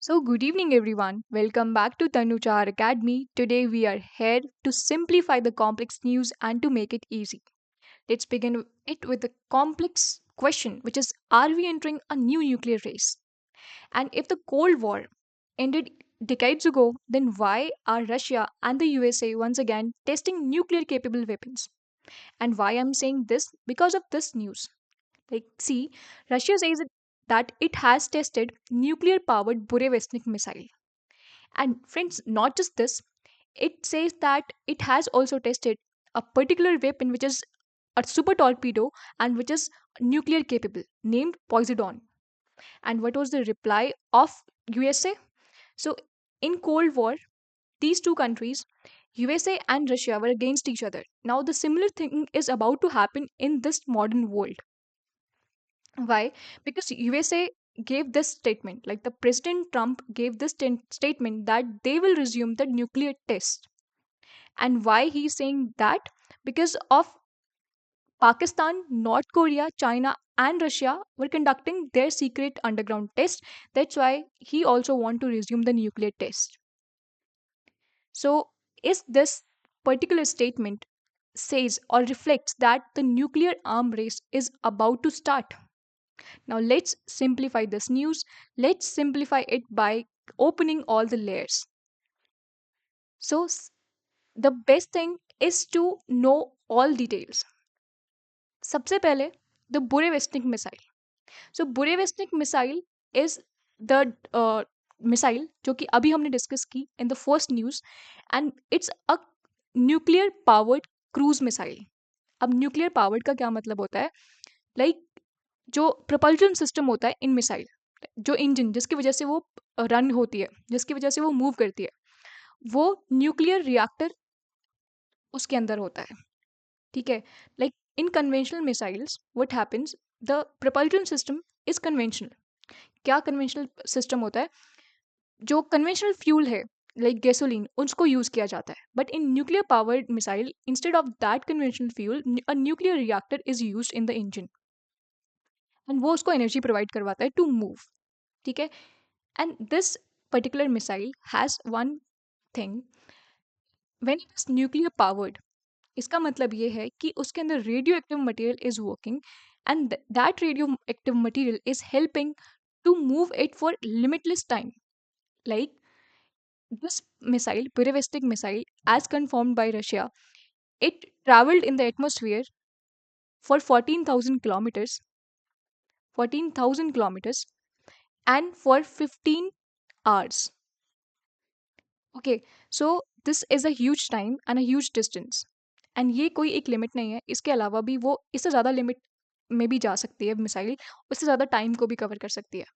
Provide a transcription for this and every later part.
So, good evening, everyone. Welcome back to Tanuchar Academy. Today, we are here to simplify the complex news and to make it easy. Let's begin it with a complex question, which is: are we entering a new nuclear race? And if the Cold War ended decades ago, then why are Russia and the USA once again testing nuclear capable weapons? And why I'm saying this? Because of this news. See, Russia says that it has tested nuclear powered Burevestnik missile. And friends, not just this, it says that it has also tested a particular weapon which is a super torpedo and which is nuclear capable, named Poseidon. And what was the reply of USA? So in Cold War, these two countries, USA and Russia, were against each other. Now the similar thing is about to happen in this modern world. Why? Because USA gave this statement, like the President Trump gave this statement that they will resume the nuclear test. And why he's saying that? Because of Pakistan, North Korea, China, and Russia were conducting their secret underground test. That's why he also want to resume the nuclear test. So, is this particular statement says or reflects that the nuclear arm race is about to start? Now let's simplify this news. Let's simplify it by opening all the layers. So the best thing is to know all details. सबसे पहले the Burevestnik missile. So Burevestnik missile is the missile जो कि अभी हमने discuss की in the first news and it's a nuclear powered cruise missile. अब nuclear powered का क्या मतलब होता है? लाइक जो प्रपल्जन सिस्टम होता है इन मिसाइल, जो इंजन जिसकी वजह से वो रन होती है, जिसकी वजह से वो मूव करती है, वो न्यूक्लियर रिएक्टर उसके अंदर होता है। ठीक है, like in conventional missiles what happens, the propulsion system is conventional. क्या कन्वेंशनल सिस्टम होता है? जो कन्वेंशनल फ्यूल है लाइक गैसोलीन उसको यूज किया जाता है, but in nuclear powered missile instead of that conventional fuel a nuclear reactor is used in the engine and वो उसको एनर्जी प्रोवाइड करवाता है टू मूव। ठीक है, and this particular missile has one thing, when it is nuclear powered, इसका मतलब ये है कि उसके अंदर radio active material is working and that radio active material is helping to move it for limitless time. Like this missile, Pyrovistic missile, as confirmed by Russia, it traveled in the atmosphere for 14,000 kilometers, 14,000 kilometers, and for 15 hours. Okay, so this is a huge time and a huge distance. And ये कोई एक limit नहीं है, इसके अलावा भी वो इससे ज़्यादा लिमिट में भी जा सकती है मिसाइल, उससे ज़्यादा टाइम को भी कवर कर सकती है।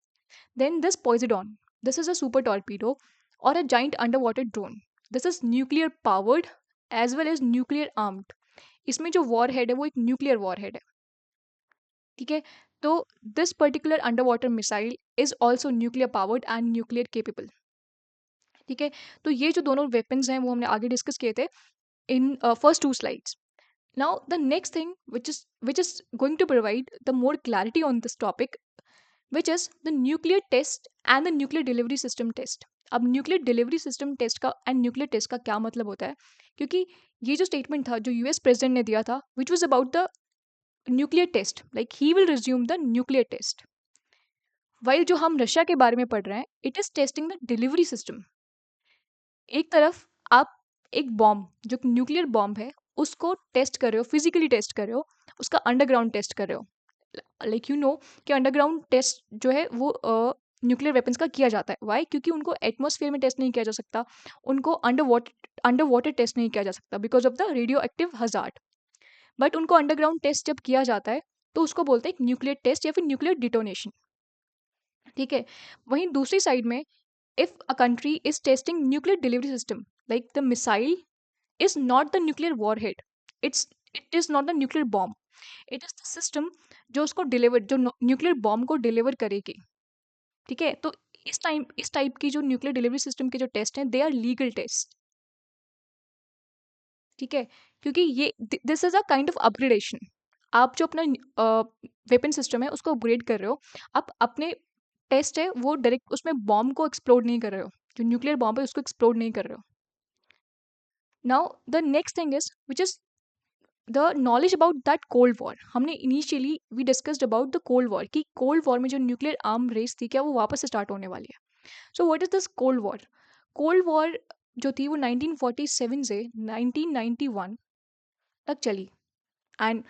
Then this Poseidon, this is a super torpedo और a giant under water drone. This is nuclear powered as well as nuclear armed. इसमें जो वॉर हेड है वो एक न्यूक्लियर वॉर हेड है। ठीक है, तो this particular under water missile is also nuclear powered and nuclear capable. ठीक है, तो ये जो दोनों वेपन्स हैं वो हमने आगे डिस्कस किए थे in first two slides. Now, the next thing which is going to provide the more clarity on this topic, which is the nuclear test and the nuclear delivery system test. अब nuclear delivery system test का and nuclear test का क्या मतलब होता है? क्योंकि ये जो स्टेटमेंट था जो यूएस प्रेसिडेंट ने दिया था which was about the nuclear test, like he will resume the nuclear test, while जो हम रशिया के बारे में पढ़ रहे हैं it is testing the delivery system. एक तरफ आप एक बॉम्ब जो न्यूक्लियर बॉम्ब है उसको टेस्ट कर रहे हो, फिजिकली टेस्ट कर रहे हो, उसका अंडरग्राउंड टेस्ट कर रहे हो। लाइक यू नो कि अंडरग्राउंड टेस्ट जो है वो न्यूक्लियर वेपन्स का किया जाता है। वाई? क्योंकि उनको एटमॉस्फेयर में टेस्ट नहीं किया जा सकता, उनको अंडर वाटर टेस्ट नहीं किया जा सकता because of the radio active hazard. But उनको अंडरग्राउंड टेस्ट जब किया जाता है तो उसको बोलते हैं न्यूक्लियर टेस्ट या फिर न्यूक्लियर डिटोनेशन। ठीक है, वहीं दूसरी साइड में if a country is testing nuclear delivery system, like the missile is not the nuclear warhead, it's it is not the nuclear bomb, it is the system जो उसको deliver, जो nuclear bomb को deliver करेगी। ठीक है, तो इस type की जो न्यूक्लियर डिलीवरी सिस्टम के जो टेस्ट हैं दे आर लीगल टेस्ट। ठीक है, क्योंकि ये this is a kind of upgradation. आप जो अपना वेपन सिस्टम है उसको अपग्रेड कर रहे हो, आप अपने टेस्ट है वो डायरेक्ट उसमें बॉम्ब को एक्सप्लोड नहीं कर रहे हो, जो न्यूक्लियर बॉम्ब है उसको एक्सप्लोड नहीं कर रहे हो. Now the next thing is which is the knowledge about that cold war. हमने initially we discussed about the cold war कि कोल्ड वॉर में जो न्यूक्लियर आर्म रेस थी क्या वो वापस से स्टार्ट होने वाली है. So what is this cold war? Cold war जो थी वो 1947 से 1991 तक चली. एंड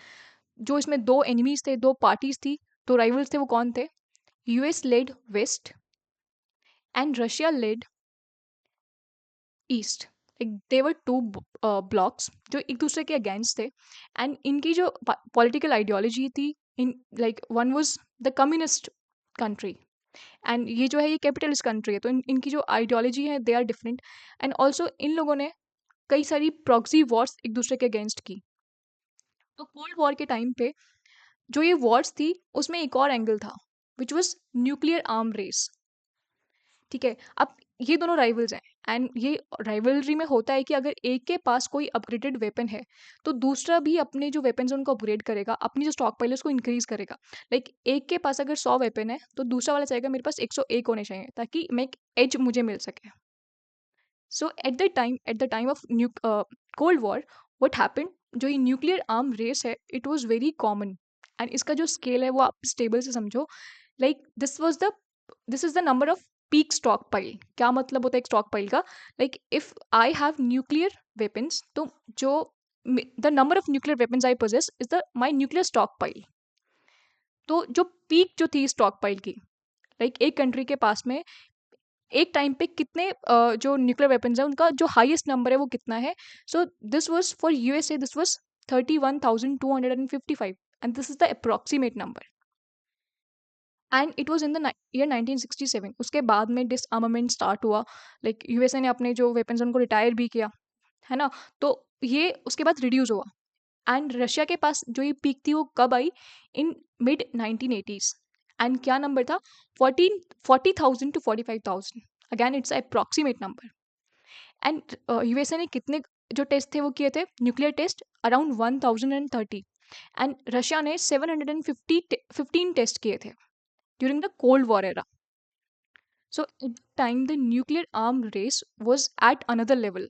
जो इसमें दो एनिमीज थे, दो पार्टीज थी, दो राइवल्स थे, वो कौन थे? US led west and Russia led east. Like there were two blocks जो एक दूसरे के अगेंस्ट थे. एंड इनकी जो पॉलिटिकल आइडियोलॉजी थी, in like one was the communist country and ये जो है ये कैपिटलिस्ट कंट्री है. तो इनकी जो आइडियोलॉजी है they are different. And also इन लोगों ने कई सारी प्रॉक्सी वॉर्स एक दूसरे के अगेंस्ट की. तो कोल्ड वॉर के टाइम पे जो ये वॉर्स थी उसमें एक और एंगल था which was nuclear arm race. ठीक है, अब ये दोनों राइवल्स हैं. एंड ये राइवलरी में होता है कि अगर एक के पास कोई अपग्रेडेड वेपन है तो दूसरा भी अपने जो वेपन्स हैं उनको अपग्रेड करेगा, अपनी जो स्टॉक पाइल है उसको इंक्रीज करेगा. लाइक एक के पास अगर 100 वेपन है तो दूसरा वाला चाहेगा मेरे पास 101 होने चाहिए ताकि मैं एक एज मुझे मिल सके. So at the time of cold war what happened, जो ये न्यूक्लियर आर्म रेस है it was very common. And इसका जो स्केल है वो आप स्टेबल से समझो. Like this is the number of peak stockpile. क्या मतलब होता है एक स्टॉक पाइल का? Like if I have nuclear weapons तो जो the number of nuclear weapons I possess is the my nuclear stock pile. तो जो पीक जो थी स्टॉक पाइल की, लाइक एक कंट्री के पास में एक टाइम पे कितने जो न्यूक्लियर वेपन्स है उनका जो हाईएस्ट नंबर है वो कितना है. So this was for USA, this was 31,255 and this is the approximate number. And it was in the year 1967. उसके बाद में डिसआर्मामेंट स्टार्ट हुआ. लाइक यूएसए ने अपने जो वेपन्स उनको रिटायर भी किया, है ना. तो ये उसके बाद रिड्यूस हुआ. एंड रशिया के पास जो ये पीक थी वो कब आई? In mid 1980s. एंड क्या नंबर था? 40,000 to 45,000. Again it's approximate number. And USA ने कितने जो टेस्ट थे वो किए थे nuclear test? Around 1030. And Russia ने 715 टेस्ट किए थे during the cold war era. So at the time the nuclear arm race was at another level.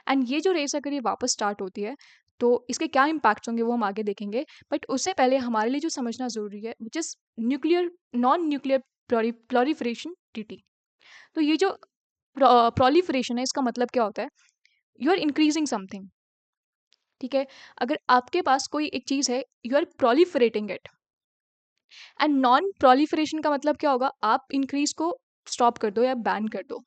And ये जो रेस अगर ये वापस स्टार्ट होती है तो इसके क्या इम्पैक्ट्स होंगे वो हम आगे देखेंगे. बट उससे पहले हमारे लिए जो समझना ज़रूरी है which is nuclear non nuclear proliferation treaty. तो ये जो प्रोलिफरेशन है इसका मतलब क्या होता है? You are increasing something. ठीक है, अगर आपके पास कोई एक चीज़ है you are proliferating it. And non proliferation का मतलब क्या होगा? आप इंक्रीज को स्टॉप कर दो या बैन कर दो.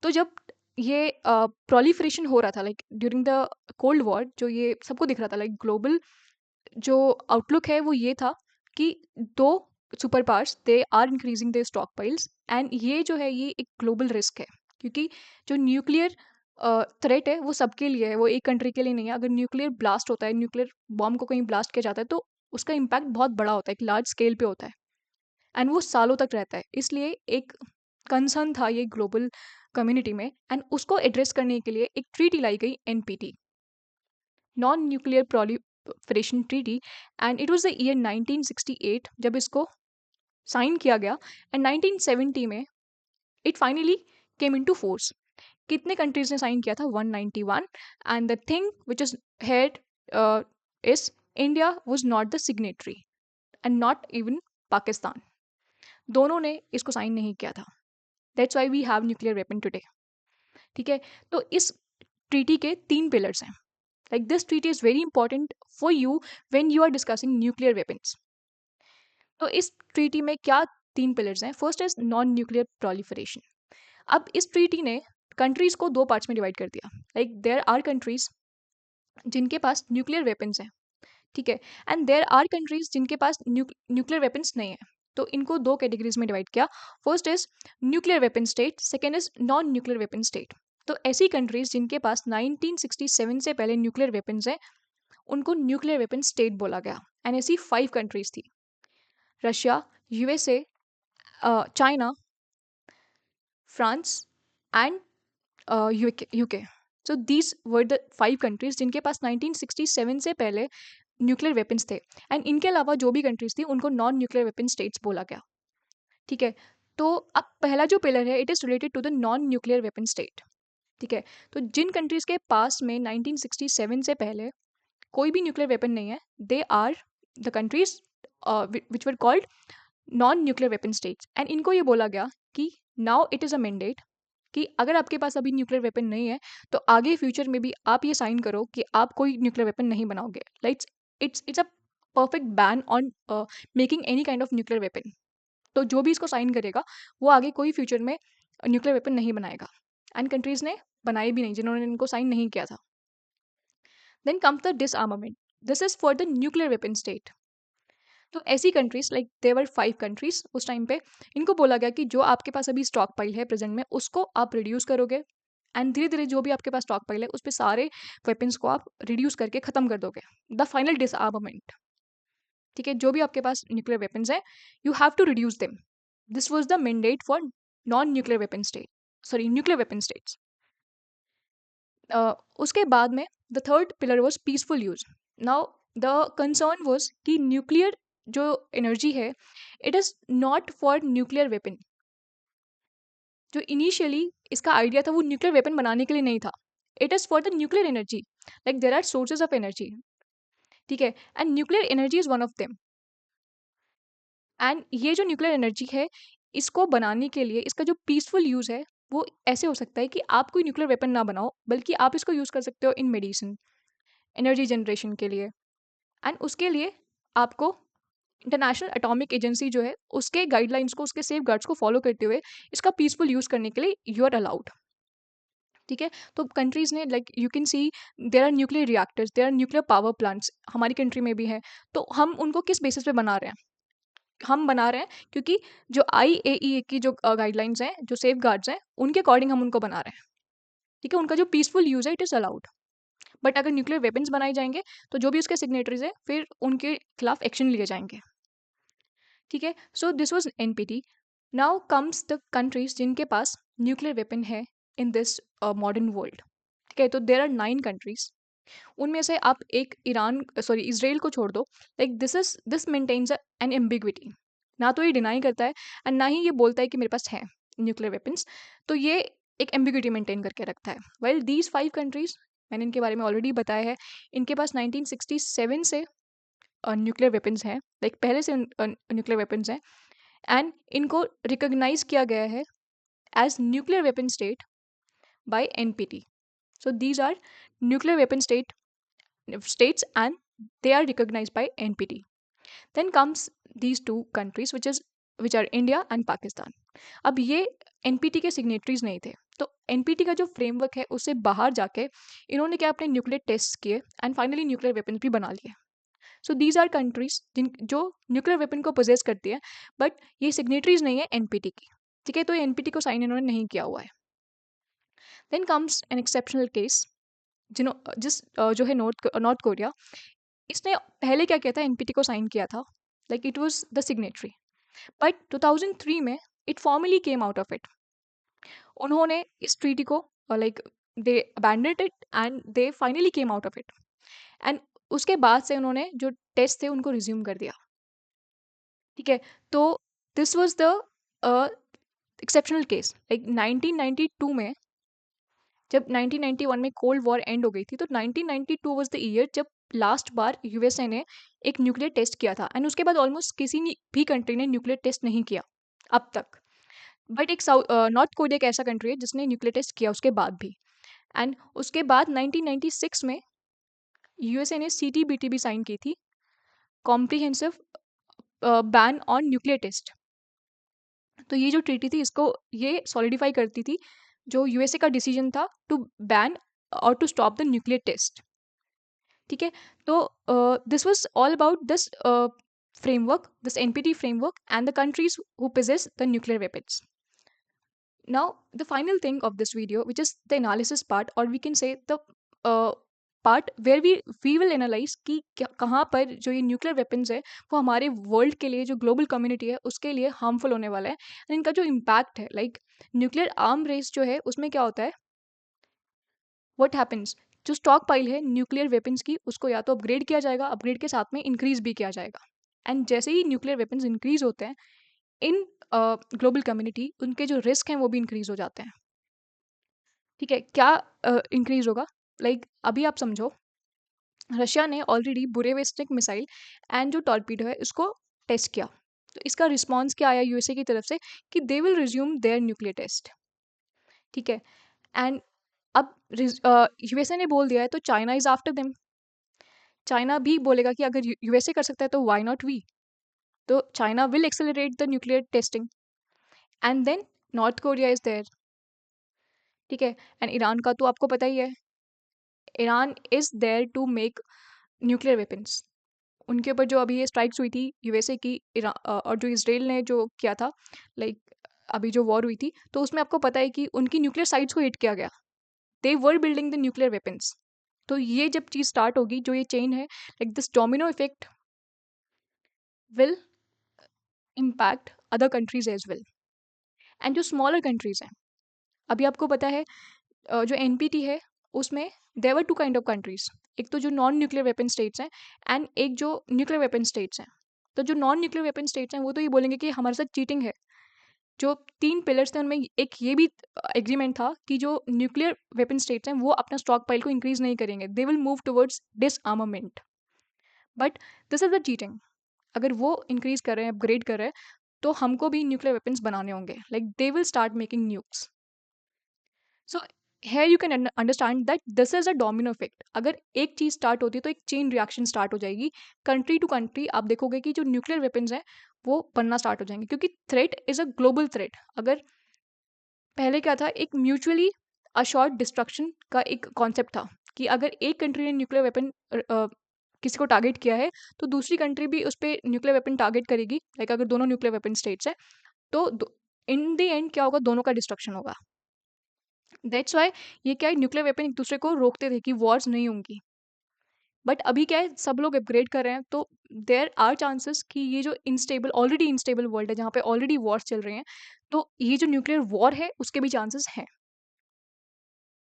तो जब ये प्रोलिफरेशन हो रहा था like during the cold war, जो ये सबको दिख रहा था लाइक ग्लोबल जो आउटलुक है वो ये था कि दो super powers they are increasing the stock piles. And ये जो है ये एक ग्लोबल रिस्क है क्योंकि जो न्यूक्लियर थ्रेट है वो सबके लिए है, वो एक कंट्री के लिए नहीं है. अगर न्यूक्लियर ब्लास्ट होता है, न्यूक्लियर बॉम्ब को कहीं ब्लास्ट किया जाता है तो उसका इम्पैक्ट बहुत बड़ा होता है, एक लार्ज स्केल पे होता है. एंड वो सालों तक रहता है. इसलिए एक कंसर्न था ये ग्लोबल कम्युनिटी में. एंड उसको एड्रेस करने के लिए एक ट्रीटी लाई गई, NPT, non nuclear proliferation treaty. And it was the year 1968 जब इसको साइन किया गया. एंड 1970 में it finally came into force. कितने कंट्रीज ने साइन किया था? 191. And the thing which is head is India was not the signatory and not even Pakistan. दोनों ने इसको साइन नहीं किया था. That's why we have nuclear weapon today. ठीक है, तो इस ट्रीटी के 3 पिलर्स हैं. Like this treaty is very important for you when you are discussing nuclear weapons. तो इस ट्रीटी में क्या 3 पिलर्स हैं? First is non nuclear proliferation. अब इस ट्रीटी ने कंट्रीज को 2 पार्ट्स में डिवाइड कर दिया. लाइक देयर आर कंट्रीज जिनके पास न्यूक्लियर वेपन्स हैं, ठीक है, एंड देयर आर कंट्रीज जिनके पास न्यूक्लियर वेपन्स नहीं है. तो इनको 2 कैटेगरीज में डिवाइड किया. First is nuclear weapon state, second is non nuclear weapon state. तो ऐसी कंट्रीज जिनके पास 1967 से पहले न्यूक्लियर वेपन्स हैं उनको न्यूक्लियर वेपन स्टेट बोला गया. एंड ऐसी 5 कंट्रीज थी: Russia, USA, China, France and UK. So these were the 5 countries जिनके पास 1967 से पहले न्यूक्लियर वेपन्स थे. एंड इनके अलावा जो भी कंट्रीज थी उनको नॉन न्यूक्लियर वेपन स्टेट्स बोला गया. ठीक है। तो अब पहला जो पिलर है, it is related to the non nuclear weapon state. ठीक है। तो जिन कंट्रीज़ के पास में 1967 से पहले कोई भी न्यूक्लियर वेपन नहीं है, they are the countries which were called non nuclear weapon states. And इनको ये बोला गया कि now it is a mandate कि अगर आपके पास अभी न्यूक्लियर वेपन नहीं है, तो आगे फ्यूचर में भी आप ये साइन करो कि आप कोई न्यूक्लियर वेपन नहीं बनाओगे। Like it's a perfect ban on making any kind of nuclear weapon. तो जो भी इसको साइन करेगा, वो आगे कोई फ्यूचर में न्यूक्लियर वेपन नहीं बनाएगा। एंड कंट्रीज़ ने बनाए भी नहीं जिन्होंने इनको साइन नहीं किया था। Then comes the disarmament. This is for the nuclear weapon state. तो ऐसी कंट्रीज लाइक देवर 5 कंट्रीज उस टाइम पे, इनको बोला गया कि जो आपके पास अभी स्टॉक पाइल है प्रेजेंट में, उसको आप रिड्यूस करोगे। एंड धीरे धीरे जो भी आपके पास स्टॉक पाइल है उस पे सारे वेपन्स को आप रिड्यूस करके ख़त्म कर दोगे। The final disarmament. ठीक है, जो भी आपके पास न्यूक्लियर वेपन्स है, you have to reduce them. This was the mandate for non nuclear weapon state, sorry nuclear weapon states. उसके बाद में the third pillar was peaceful use. Now the concern was कि न्यूक्लियर जो energy है, it is not for nuclear weapon. जो initially इसका idea था वो न्यूक्लियर वेपन बनाने के लिए नहीं था। It is for the nuclear energy. Like there are sources of energy. ठीक है, and nuclear energy is one of them. And ये जो न्यूक्लियर एनर्जी है, इसको बनाने के लिए इसका जो पीसफुल यूज़ है, वो ऐसे हो सकता है कि आप कोई न्यूक्लियर वेपन ना बनाओ, बल्कि आप इसको यूज़ कर सकते हो इन मेडिसिन, एनर्जी जनरेशन के लिए। एंड उसके लिए आपको इंटरनेशनल एटॉमिक एजेंसी जो है, उसके गाइडलाइंस को, उसके सेफ गार्ड्स को फॉलो करते हुए इसका पीसफुल यूज़ करने के लिए यू आर अलाउड। ठीक है। तो कंट्रीज़ ने, like you can see, there are nuclear reactors, there are nuclear power plants, हमारी कंट्री में भी है। तो हम उनको किस बेसिस पे बना रहे हैं? हम बना रहे हैं क्योंकि जो IAEA की जो गाइडलाइंस हैं, जो सेफ गार्ड्स हैं, उनके अकॉर्डिंग हम उनको बना रहे हैं। ठीक है, उनका जो पीसफुल यूज़ है, इट इज़ अलाउड। बट अगर न्यूक्लियर वेपन्स बनाए जाएंगे, तो जो भी उसके सिग्नेटरीज है, फिर उनके खिलाफ एक्शन लिए जाएंगे। ठीक है। So this was NPT। Now comes the countries जिनके पास न्यूक्लियर वेपन है इन दिस मॉडर्न वर्ल्ड। ठीक है, तो देर आर 9 कंट्रीज। उनमें से आप एक ईरान, सॉरी इसराइल को छोड़ दो। Like this maintains an ambiguity. ना तो ये डिनाई करता है एंड ना ही ये बोलता है कि मेरे पास है न्यूक्लियर वेपन्स। तो ये एक एम्बिग्विटी मेंटेन करके रखता है। वेल दीज 5 कंट्रीज, मैंने इनके बारे में ऑलरेडी बताया है, इनके पास 1967 से न्यूक्लियर वेपन्स हैं। लाइक पहले से न्यूक्लियर वेपन्स हैं। एंड इनको रिकॉग्नाइज किया गया है as nuclear weapon state by NPT। So these are nuclear weapon states and they are recognized by NPT. Then comes these two countries which are India and Pakistan. अब ये NPT के signatories नहीं थे, तो NPT का जो framework है उससे बाहर जाके इन्होंने क्या अपने न्यूक्लियर टेस्ट किए एंड फाइनली न्यूक्लियर वेपन भी बना लिए। सो दीज आर कंट्रीज जो न्यूक्लियर वेपन को पोजेस करती है, बट ये सिग्नेटरीज नहीं है NPT की। ठीक है, तो NPT को साइन इन्होंने नहीं किया हुआ है। Then comes an exceptional case, जो है नॉर्थ कोरिया। इसने पहले क्या किया था, NPT को साइन किया था, like it was the signatory. But 2003 में it formally came out of it. उन्होंने इस ट्रीटी को, like they abandoned it and they finally came out of it. And उसके बाद से उन्होंने जो टेस्ट थे उनको रिज्यूम कर दिया। ठीक है। तो this was the exceptional case. Like 1992 में, जब 1991 में कोल्ड वॉर एंड हो गई थी, तो 1992 वाज द ईयर जब लास्ट बार USA ने एक न्यूक्लियर टेस्ट किया था। एंड उसके बाद ऑलमोस्ट किसी भी कंट्री ने न्यूक्लियर टेस्ट नहीं किया अब तक। बट एक नॉर्थ कोरिया एक ऐसा कंट्री है जिसने न्यूक्लियर टेस्ट किया उसके बाद भी। एंड उसके बाद 1996 में USA ने CTBT भी साइन की थी, comprehensive ban on nuclear test. तो ये जो ट्रीटी थी, इसको ये सॉलिडिफाई करती थी जो USA का डिसीजन था टू बैन और to stop the nuclear test. ठीक है। तो this was all about this framework, this NPT framework, and the countries who possess the nuclear weapons. Now the final thing of this video, which is the analysis part, or we can say the uh, part where we will analyze कि कहाँ पर जो ये nuclear weapons है वो हमारे world के लिए, जो ग्लोबल कम्युनिटी है उसके लिए हार्मफुल होने वाला है। and इनका जो इम्पैक्ट है, लाइक न्यूक्लियर आर्म रेस जो है उसमें क्या होता है, व्हाट हैपेंस, जो स्टॉक पाइल है न्यूक्लियर वेपन्स की, उसको या तो अपग्रेड किया जाएगा, अपग्रेड के साथ में इंक्रीज भी किया जाएगा। एंड जैसे ही न्यूक्लियर वेपन्स इंक्रीज होते हैं, इन ग्लोबल कम्युनिटी उनके जो रिस्क हैं वो भी इंक्रीज हो जाते हैं। ठीक है, क्या इंक्रीज होगा? लाइक अभी आप समझो, रशिया ने ऑलरेडी बुरेविस्टिक मिसाइल एंड जो टॉर्पीडो है उसको टेस्ट किया। तो इसका रिस्पॉन्स क्या आया यूएसए की तरफ से कि they will resume their nuclear test. ठीक है, एंड अब यूएसए ने बोल दिया है तो China is after them. China भी बोलेगा कि अगर यूएसए कर सकता है तो व्हाई नॉट वी। तो China will accelerate the nuclear testing and then North Korea is there. ठीक है, एंड ईरान का तो आपको पता ही है, Iran is there to make nuclear weapons. उनके ऊपर जो अभी ये स्ट्राइक्स हुई थी यूएसए की, और जो इसराइल ने जो किया था, लाइक अभी जो वॉर हुई थी, तो उसमें आपको पता है कि उनकी न्यूक्लियर साइट्स को हिट किया गया। They were building the nuclear weapons. तो ये जब चीज़ स्टार्ट होगी, जो ये चेन है, like this domino effect will impact other countries as well and जो स्मॉलर कंट्रीज हैं। अभी आपको पता है जो एनपीटी है उसमें there were two kind of countries. एक तो जो नॉन न्यूक्लियर वेपन स्टेट्स हैं एंड एक जो न्यूक्लियर वेपन स्टेट्स हैं। तो जो नॉन न्यूक्लियर वेपन स्टेट्स हैं वो तो ये बोलेंगे कि हमारे साथ चीटिंग है। जो 3 पिलर्स थे उनमें एक ये भी एग्रीमेंट था कि जो न्यूक्लियर वेपन स्टेट्स हैं वो अपना स्टॉक पाइल को इंक्रीज नहीं करेंगे, they will move towards डिसआर्मामेंट। But this is the cheating. अगर वो इंक्रीज कर रहे हैं, अपग्रेड कर रहे हैं, तो हमको भी न्यूक्लियर वेपन्स बनाने होंगे, like they will start making nukes. So here you can understand that this is a domino effect। अगर एक चीज स्टार्ट होती है तो एक चेन रिएक्शन स्टार्ट हो जाएगी। कंट्री टू कंट्री आप देखोगे कि जो न्यूक्लियर वेपन्स हैं वो बनना स्टार्ट हो जाएंगे, क्योंकि threat is a global threat. अगर पहले क्या था, एक म्यूचुअली अशोर्ड डिस्ट्रक्शन का एक कॉन्सेप्ट था कि अगर एक कंट्री ने न्यूक्लियर वेपन किसी को टारगेट किया है तो दूसरी कंट्री भी उस पर न्यूक्लियर वेपन टारगेट करेगी। लाइक अगर दोनों न्यूक्लियर वेपन स्टेट्स हैं तो इन द एंड क्या होगा, दोनों का डिस्ट्रक्शन होगा। दैट्स वाई ये क्या है, न्यूक्लियर वेपन एक दूसरे को रोकते थे कि वॉर्स नहीं होंगी। बट अभी क्या है, सब लोग अपग्रेड कर रहे हैं, तो देयर आर चांसेस कि ये जो इंस्टेबल, ऑलरेडी इंस्टेबल वर्ल्ड है जहाँ पे ऑलरेडी वॉर्स चल रहे हैं, तो ये जो न्यूक्लियर वॉर है उसके भी चांसेस हैं।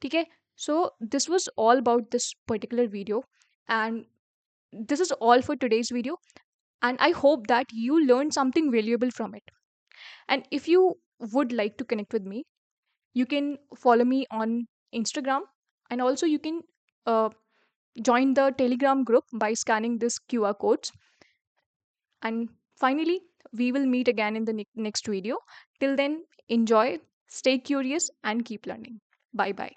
ठीक है, so this was all about this particular video and this is all for today's video, and I hope that you learned something valuable from it. And if you would like to connect with me, you can follow me on Instagram, and also you can uh, join the Telegram group by scanning this QR codes. And finally, we will meet again in the next video. Till then, enjoy, stay curious, and keep learning. Bye bye.